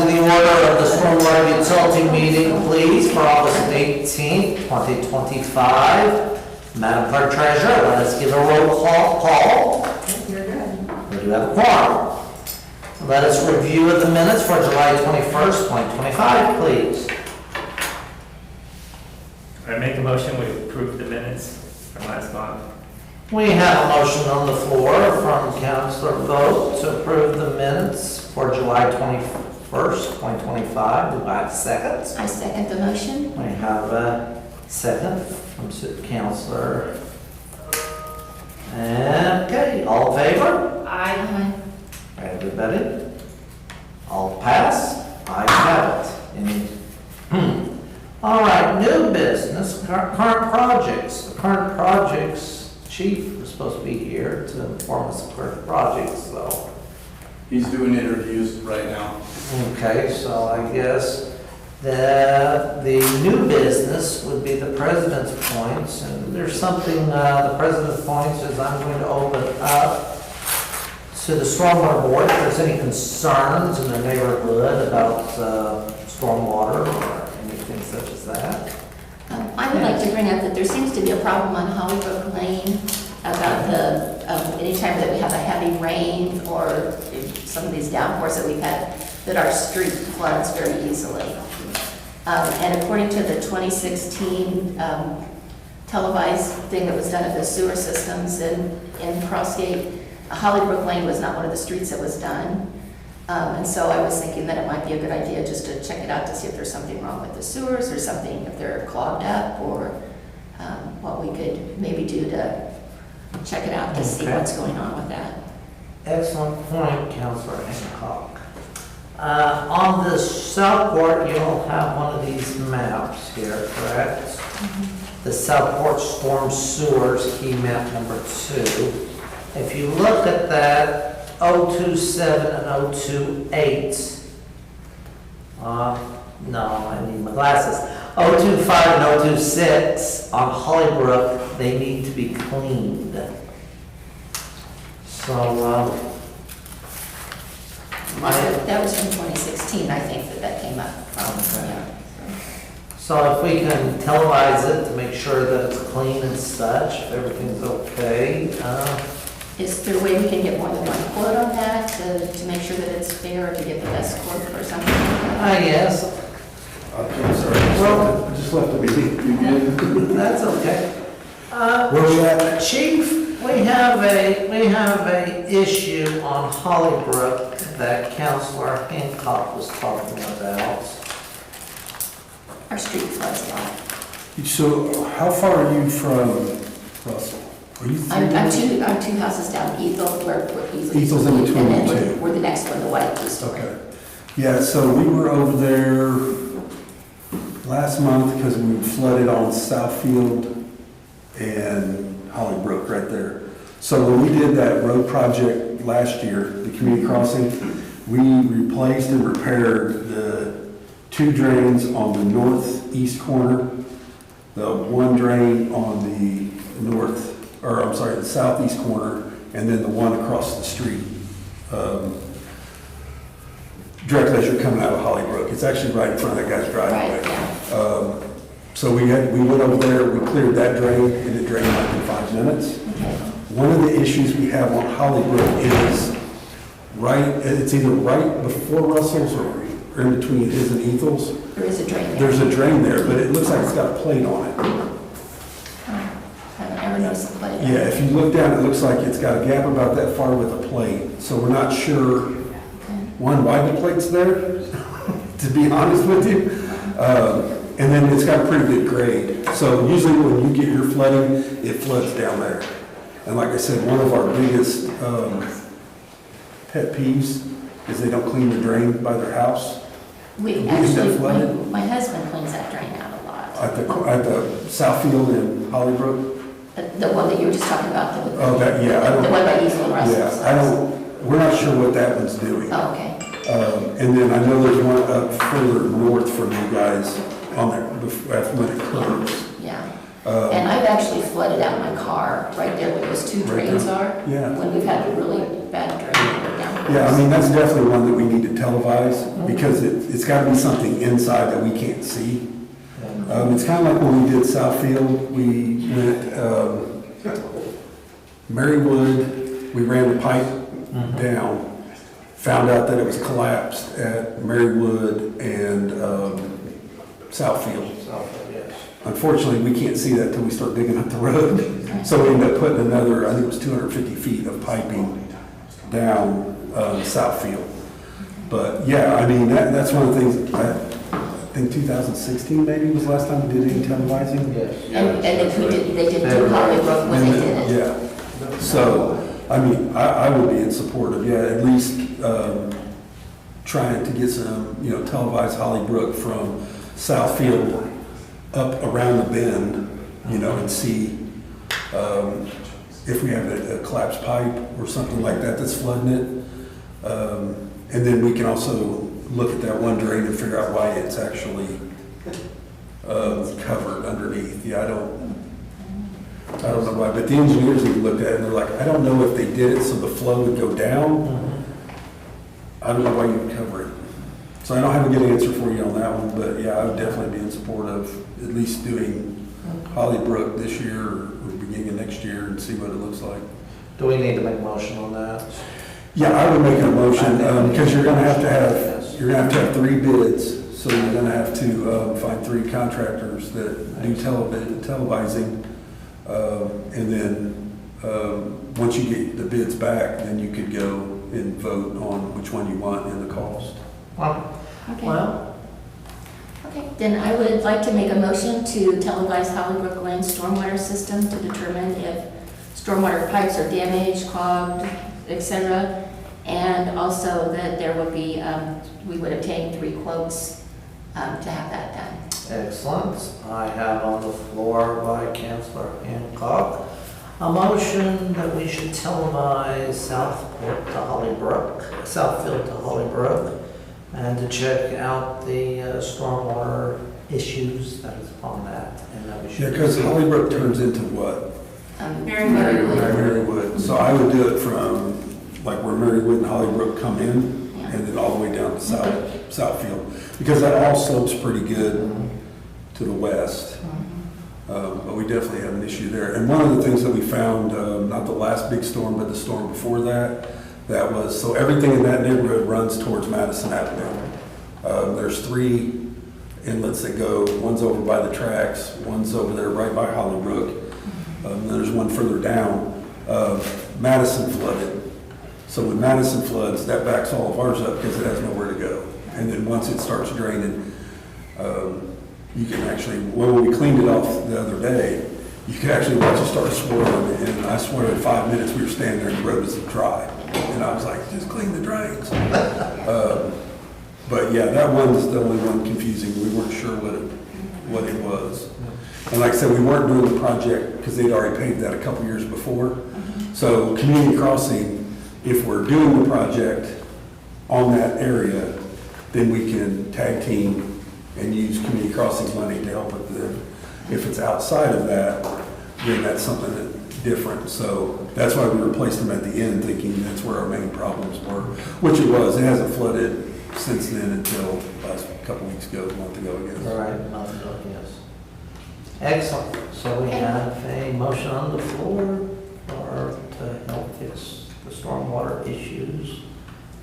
to the order of the Stormwater Utility meeting, please, for August 18th, 2025. Madam Clerk Treasurer, let us give a roll call. You're good. We do have a quorum. Let us review the minutes for July 21st, 2025, please. I make a motion, we approve the minutes from last month. We have a motion on the floor from Councilor Vogt to approve the minutes for July 21st, 2025. Do I have a second? I second the motion. We have a second from Councilor. Okay, all in favor? Aye. Everybody? All pass? I have it. All right, new business, current projects. The current projects chief was supposed to be here to inform us of current projects, so. He's doing interviews right now. Okay, so I guess the new business would be the president's points, and there's something, the president's points is I'm going to open up to the Stormwater Board, if there's any concerns in the neighborhood about stormwater or anything such as that. I would like to bring up that there seems to be a problem on Hollybrook Lane about anytime that we have a heavy rain or some of these downpours that we've had, that our street floods very easily. And according to the 2016 televised thing that was done at the sewer systems in Crossgate, Hollybrook Lane was not one of the streets that was done. And so I was thinking that it might be a good idea just to check it out to see if there's something wrong with the sewers or something, if they're clogged up, or what we could maybe do to check it out to see Okay. what's going on with that. Excellent point, Councilor Hancock. On the Southport, you'll have one of these maps here, correct? The Southport Storm Sewers key map number 2. If you look at that 027 and 028, no, I need my glasses. 025 and 026 on Hollybrook, they need to be cleaned. So, That was from 2016, I think that came up from, Okay. yeah. so if we can televise it to make sure that it's clean and such, if everything's okay. Is there a way we can get more than one quote on that to make sure that it's fair, to get the best quote or something? Yes, I'm sorry, I just left the meeting. You good? that's okay. Where we at? Chief, we have a issue on Hollybrook that Councilor Hancock was talking about. Our street floods a lot. So how far are you from Russell? Are you I'm two houses down, Ethel, where Ethel's in between and the then two. we're the next one, the white two-story. Okay. Yeah, so we were over there last month because we flooded on Southfield and Hollybrook right there. So when we did that road project last year, the community crossing, we replaced and repaired the 2 drains on the northeast corner, the 1 drain on the the southeast corner, and then the one across the street, directly as you're coming out of Hollybrook. It's actually right in front of that guy's driveway. Right, yeah. So we went over there, we cleared that drain, and it drained like in 5 minutes. Okay. One of the issues we have on Hollybrook is it's either right before Russell's or in between his and Ethel's. There is a drain there. There's a drain there, but it looks like it's got a plate on it. I haven't ever noticed the plate. Yeah, if you look down, it looks like it's got a gap about that far with a plate. So we're not sure, one, why the plate's there, to be honest with you. And then it's got a pretty good grade. So usually when you get your flooding, it floods down there. And like I said, one of our biggest pet peeves is they don't clean the drain by their house. We Is that actually, flooded? my husband cleans that drain out a lot. At the Southfield in Hollybrook. The one that you were just talking about, Oh, that, yeah, I the don't, one by Easel and Russell's. yeah, we're not sure what that one's doing. Oh, okay. And then I know there's one up further north from you guys on there, when it curves. Yeah. And I've actually flooded out my car right there where those two Right drains there. are. Yeah. When we've had a really bad drain down. Yeah, I mean, that's definitely one that we need to televise, because it's gotta be something inside that we can't see. It's kind of like when we did Southfield, we went, Marywood, we ran the pipe down, found out that it was collapsed at Marywood and Southfield. Yes. Unfortunately, we can't see that till we start digging up the road. So we ended up putting another, I think it was 250 feet of piping down Southfield. But yeah, I mean, that's one of the things, I think 2016 maybe was the last time we did any televising. Yes. And they did do Hollywood when they did it. Yeah, so, I mean, I would be in support of, yeah, at least trying to get some, televised Hollybrook from Southfield up around the bend, and see if we have a collapsed pipe or something like that that's flooding it. And then we can also look at that one drain and figure out why it's actually covered underneath. Yeah, I don't know why, but the engineers even looked at it and they're like, I don't know if they did it so the flow would go down. I don't know why you'd cover it. So I don't have a good answer for you on that one, but yeah, I would definitely be in support of at least doing Hollybrook this year or beginning of next year and see what it looks like. Do we need to make a motion on that? Yeah, I would make a motion, because you're gonna have to have 3 bids, so you're gonna have to find 3 contractors that do televising, and then once you get the bids back, then you could go and vote on which one you want and the cost. Okay. Well, Okay, then I would like to make a motion to televise Hollybrook Lane stormwater system to determine if stormwater pipes are damaged, clogged, etc. And also that there would be, we would obtain 3 quotes to have that done. excellent. I have on the floor by Councilor Hancock a motion that we should televise Southport to Hollybrook, Southfield to Hollybrook, and to check out the stormwater issues that is upon that, and that we should. Yeah, because Hollybrook turns into what? Marywood. So I would do it from like where Marywood and Hollybrook come in, Yeah. and then all the way down to Southfield, because that all slopes pretty good to the west. But we definitely have an issue there. And one of the things that we found, not the last big storm, but the storm before that, that was, so everything in that neighborhood runs towards Madison Avenue. There's 3 inlets that go, one's over by the tracks, one's over there right by Hollybrook. There's one further down. Madison flooded. So when Madison floods, that backs all of ours up because it has nowhere to go. And then once it starts draining, you can actually, well, when we cleaned it off the other day, you could actually watch it start swirling. And I swear in 5 minutes we were standing there and the road was dry. And I was like, just clean the drains. But yeah, that one's the only one confusing. We weren't sure what it was. And like I said, we weren't doing the project because they'd already paved that a couple years before. So community crossing, if we're doing the project on that area, then we can tag team and use community crossing money to help with them. If it's outside of that, then that's something that's different. So that's why we replaced them at the end, thinking that's where our main problems were, which it was. It hasn't flooded since then until last couple weeks ago, a month ago, I guess. All right, month ago, yes. Excellent. So we have a motion on the floor to help fix the stormwater issues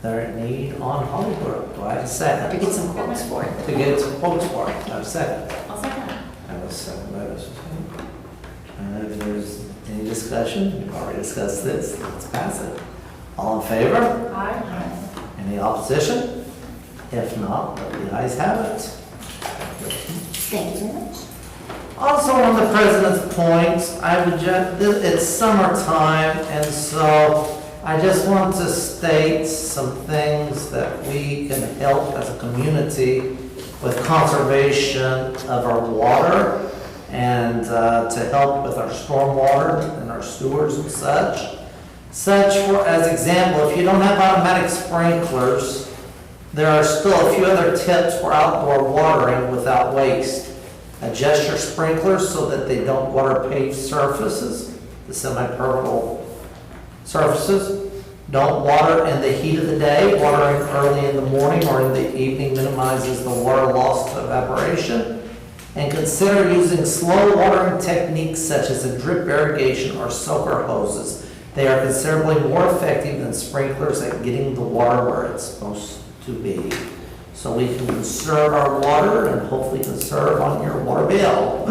that are in need on Hollybrook. Do I have a second? To get some quotes for it. To get some quotes for it. I have a second. I'll second. I have a second by Mrs. Hancock. And if there's any discussion, we've already discussed this, let's pass it. All in favor? Aye. Any opposition? If not, the ayes have it. Thank you very much. Also, on the president's points, I would just, it's summertime, and so I just want to state some things that we can help as a community with conservation of our water and to help with our stormwater and our sewers and such. Such for, as example, if you don't have automatic sprinklers, there are still a few other tips for outdoor watering without waste. Adjust your sprinklers so that they don't water paved surfaces, the semi-permeable surfaces. Don't water in the heat of the day. Watering early in the morning or in the evening minimizes the water loss to evaporation. And consider using slow watering techniques such as a drip irrigation or soaker hoses. They are considerably more effective than sprinklers at getting the water where it's supposed to be. So we can conserve our water and hopefully conserve on your water bill,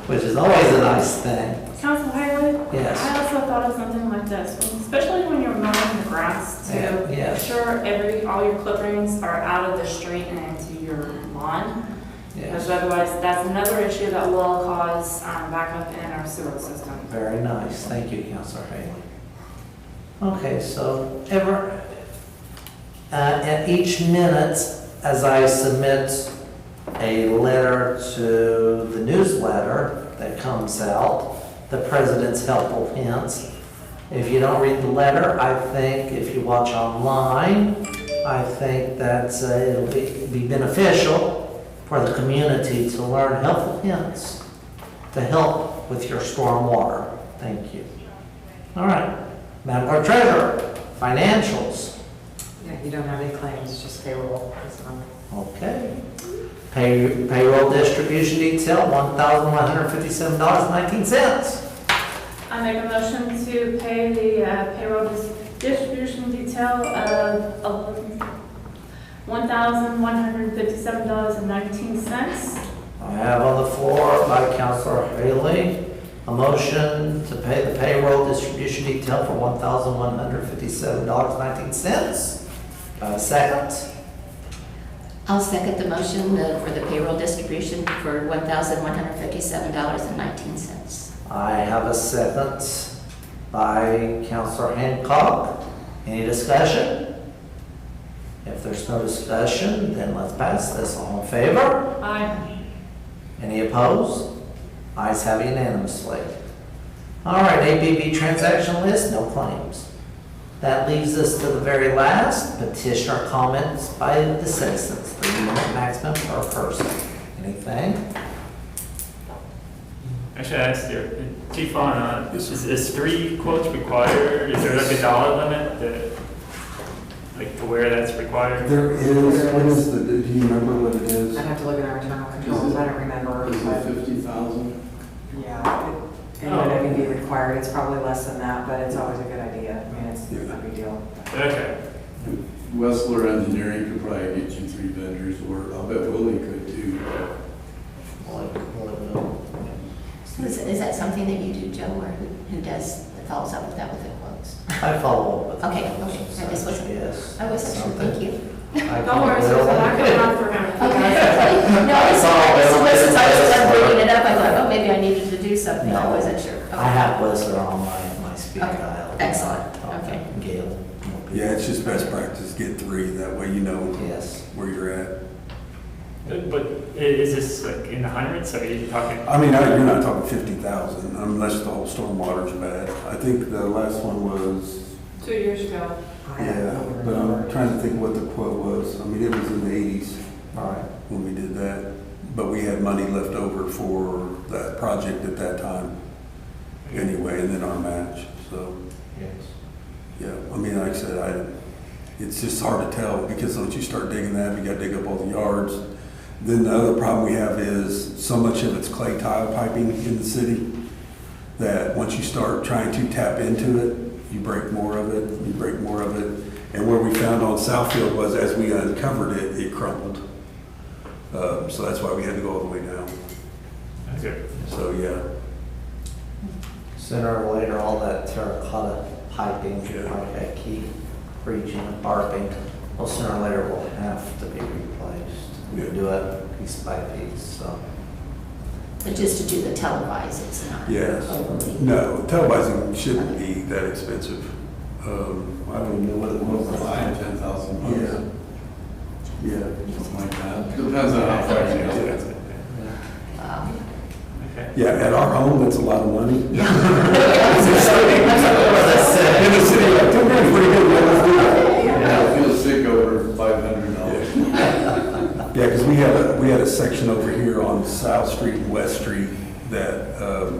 which is always a nice thing. Council Haley? Yes. I also thought of something like this, especially when you're mowing the grass to Yeah, yes. make sure all your clippings are out of the street and into your lawn. Because Yes, otherwise, that's another issue that will cause backup in our sewer system. very nice. Thank you, Councilor Haley. Okay, so at each minute, as I submit a letter to the newsletter that comes out, the President's Helpful Hints. If you don't read the letter, I think if you watch online, I think that it'll be beneficial for the community to learn helpful hints to help with your stormwater. Thank you. All right, Madam Clerk Treasurer, financials. Yeah, you don't have any claims, just payroll this month. Okay. Payroll distribution detail, $1,157.19. I make a motion to pay the payroll distribution detail of $1,157.19. I have on the floor by Councilor Haley, a motion to pay the payroll distribution detail for $1,157.19. Second. I'll second the motion for the payroll distribution for $1,157.19. I have a second by Councilor Hancock. Any discussion? If there's no discussion, then let's pass this. All in favor? Aye. Any opposed? Ayes have unanimously. All right, ABB transaction list, no claims. That leaves us to the very last, petitioner comments by the citizens, 3-minute maximum per person. Anything? Actually, I asked your Chief on, is 3 quotes required? Is there like a dollar limit that, like to where that's required? There is, what is the, do you remember what it is? I'd have to look at our internal controls, I don't remember. Is but- it 50,000? Yeah, and Oh. it can be required, it's probably less than that, but it's always a good idea. I mean, it's Yeah. not a big deal. Okay. Wessler Engineering could probably get you 3 vendors, or I'll bet Willie could too. So is that something that you do, Joe, or who does, that follows up with that with the quotes? I follow up with. Okay, okay. I just wasn't- Yes. I wasn't sure, thank you. Don't worry, Susan, I can run for him. Okay, no, it's since I was done bringing it up, I thought, oh, maybe I needed to do something, I No. wasn't sure. I have Whistler on my speed Okay, dial. excellent. Talk to Okay. Gail. Yeah, it's just best practice, get 3, that way you know Yes. where you're at. But is this like in the hundreds, or are you talking? I mean, you're not talking 50,000 unless the whole stormwater's bad. I think the last one was, 2 years ago. I don't yeah, remember. but I'm trying to think what the quote was. I mean, it was in the 80s All right. when we did that, but we had money left over for that project at that time anyway, and then our match, so. Yes. Yeah, I mean, like I said, it's just hard to tell, because once you start digging that, you gotta dig up all the yards. Then the other problem we have is so much of it's clay tile piping in the city, that once you start trying to tap into it, you break more of it, you break more of it. And where we found on Southfield was, as we uncovered it, it crumbled. So that's why we had to go all the way down. Okay. So, yeah. Sooner or later, all that terracotta piping, Yeah. like that key breaching and barping, well, sooner or later will have to be replaced. We Yeah. do it piece by piece, so. But just to do the televise, it's not. Yes. overly- No, televising shouldn't be that expensive. I don't even know what it was. 10,000 Yeah. bucks, Yeah. something like that. Depends on how far you get. Wow. Okay. Yeah, at our home, that's a lot of money. In the Yeah. city, like, $2 grand is pretty good, yeah, let's do that. Yeah, I feel sick over $500. Yeah, because we had a section over here on South Street and West Street that, a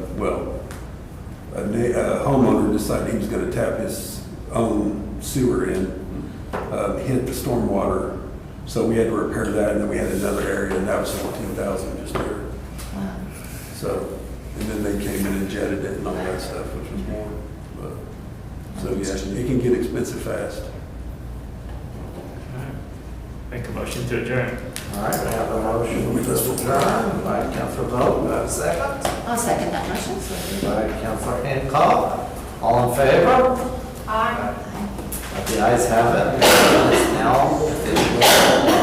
homeowner decided he was gonna tap his own sewer in, hit the stormwater. So we had to repair that, and then we had another area, and that was 14,000 just there. Wow. So, and then they came in and jetted it and all that stuff, which was more. But, so yeah, it can get expensive fast. Make a motion to adjourn. All right, we have a motion to adjourn by Councilor Vogt, do I have a second? I'll second that motion. By Councilor Hancock, all in favor? Aye. The ayes have it, it's now official.